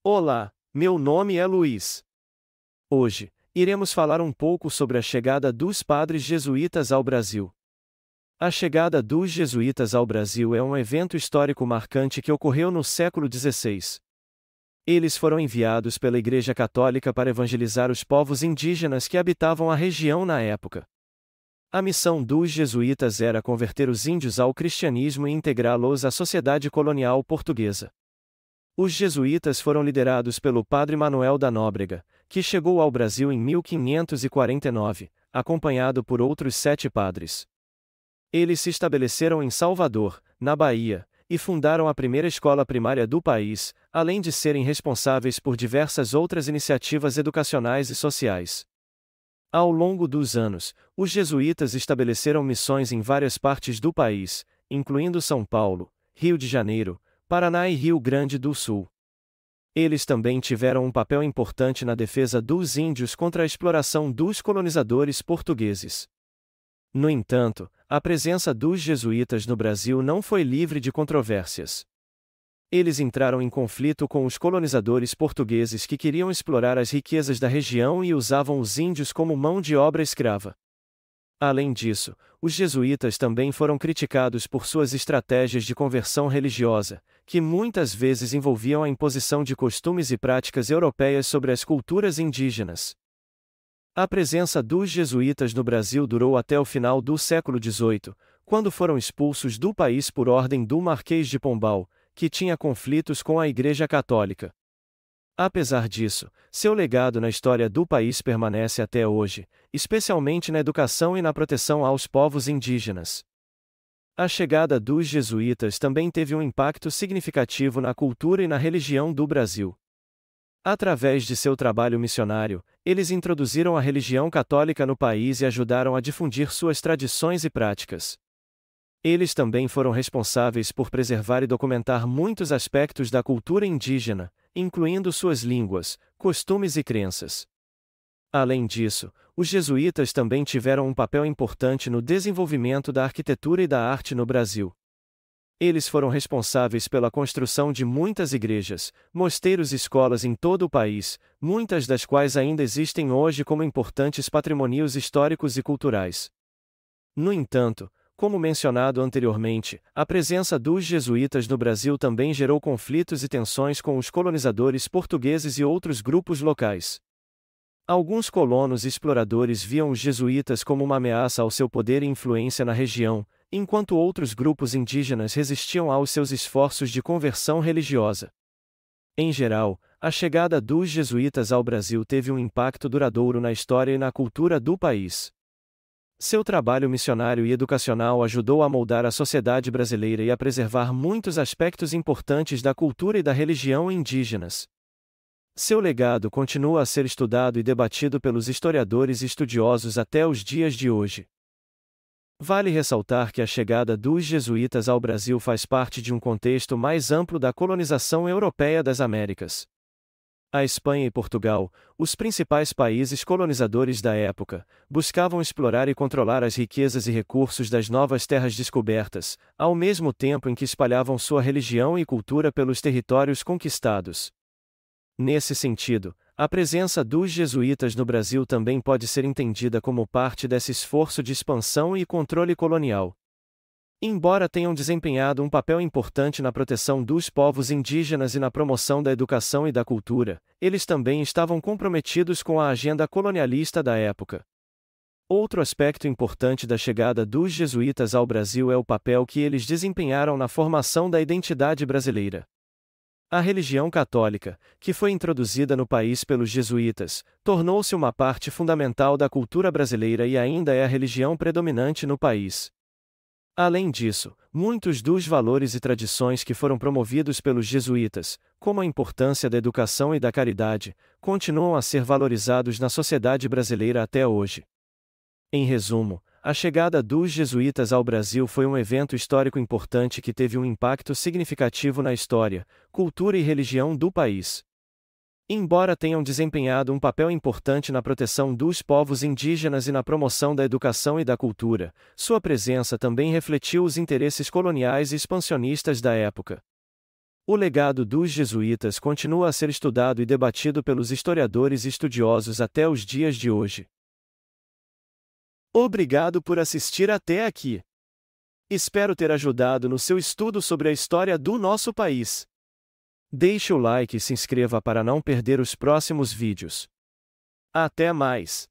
Olá, meu nome é Luiz. Hoje, iremos falar um pouco sobre a chegada dos padres jesuítas ao Brasil. A chegada dos jesuítas ao Brasil é um evento histórico marcante que ocorreu no século XVI. Eles foram enviados pela Igreja Católica para evangelizar os povos indígenas que habitavam a região na época. A missão dos jesuítas era converter os índios ao cristianismo e integrá-los à sociedade colonial portuguesa. Os jesuítas foram liderados pelo padre Manuel da Nóbrega, que chegou ao Brasil em 1549, acompanhado por outros 7 padres. Eles se estabeleceram em Salvador, na Bahia, e fundaram a primeira escola primária do país, além de serem responsáveis por diversas outras iniciativas educacionais e sociais. Ao longo dos anos, os jesuítas estabeleceram missões em várias partes do país, incluindo São Paulo, Rio de Janeiro, Paraná e Rio Grande do Sul. Eles também tiveram um papel importante na defesa dos índios contra a exploração dos colonizadores portugueses. No entanto, a presença dos jesuítas no Brasil não foi livre de controvérsias. Eles entraram em conflito com os colonizadores portugueses que queriam explorar as riquezas da região e usavam os índios como mão de obra escrava. Além disso, os jesuítas também foram criticados por suas estratégias de conversão religiosa, que muitas vezes envolviam a imposição de costumes e práticas europeias sobre as culturas indígenas. A presença dos jesuítas no Brasil durou até o final do século XVIII, quando foram expulsos do país por ordem do Marquês de Pombal, que tinha conflitos com a Igreja Católica. Apesar disso, seu legado na história do país permanece até hoje, especialmente na educação e na proteção aos povos indígenas. A chegada dos jesuítas também teve um impacto significativo na cultura e na religião do Brasil. Através de seu trabalho missionário, eles introduziram a religião católica no país e ajudaram a difundir suas tradições e práticas. Eles também foram responsáveis por preservar e documentar muitos aspectos da cultura indígena, incluindo suas línguas, costumes e crenças. Além disso, os jesuítas também tiveram um papel importante no desenvolvimento da arquitetura e da arte no Brasil. Eles foram responsáveis pela construção de muitas igrejas, mosteiros e escolas em todo o país, muitas das quais ainda existem hoje como importantes patrimônios históricos e culturais. No entanto, como mencionado anteriormente, a presença dos jesuítas no Brasil também gerou conflitos e tensões com os colonizadores portugueses e outros grupos locais. Alguns colonos e exploradores viam os jesuítas como uma ameaça ao seu poder e influência na região, enquanto outros grupos indígenas resistiam aos seus esforços de conversão religiosa. Em geral, a chegada dos jesuítas ao Brasil teve um impacto duradouro na história e na cultura do país. Seu trabalho missionário e educacional ajudou a moldar a sociedade brasileira e a preservar muitos aspectos importantes da cultura e da religião indígenas. Seu legado continua a ser estudado e debatido pelos historiadores e estudiosos até os dias de hoje. Vale ressaltar que a chegada dos jesuítas ao Brasil faz parte de um contexto mais amplo da colonização europeia das Américas. A Espanha e Portugal, os principais países colonizadores da época, buscavam explorar e controlar as riquezas e recursos das novas terras descobertas, ao mesmo tempo em que espalhavam sua religião e cultura pelos territórios conquistados. Nesse sentido, a presença dos jesuítas no Brasil também pode ser entendida como parte desse esforço de expansão e controle colonial. Embora tenham desempenhado um papel importante na proteção dos povos indígenas e na promoção da educação e da cultura, eles também estavam comprometidos com a agenda colonialista da época. Outro aspecto importante da chegada dos jesuítas ao Brasil é o papel que eles desempenharam na formação da identidade brasileira. A religião católica, que foi introduzida no país pelos jesuítas, tornou-se uma parte fundamental da cultura brasileira e ainda é a religião predominante no país. Além disso, muitos dos valores e tradições que foram promovidos pelos jesuítas, como a importância da educação e da caridade, continuam a ser valorizados na sociedade brasileira até hoje. Em resumo, a chegada dos jesuítas ao Brasil foi um evento histórico importante que teve um impacto significativo na história, cultura e religião do país. Embora tenham desempenhado um papel importante na proteção dos povos indígenas e na promoção da educação e da cultura, sua presença também refletiu os interesses coloniais e expansionistas da época. O legado dos jesuítas continua a ser estudado e debatido pelos historiadores e estudiosos até os dias de hoje. Obrigado por assistir até aqui. Espero ter ajudado no seu estudo sobre a história do nosso país. Deixe o like e se inscreva para não perder os próximos vídeos. Até mais!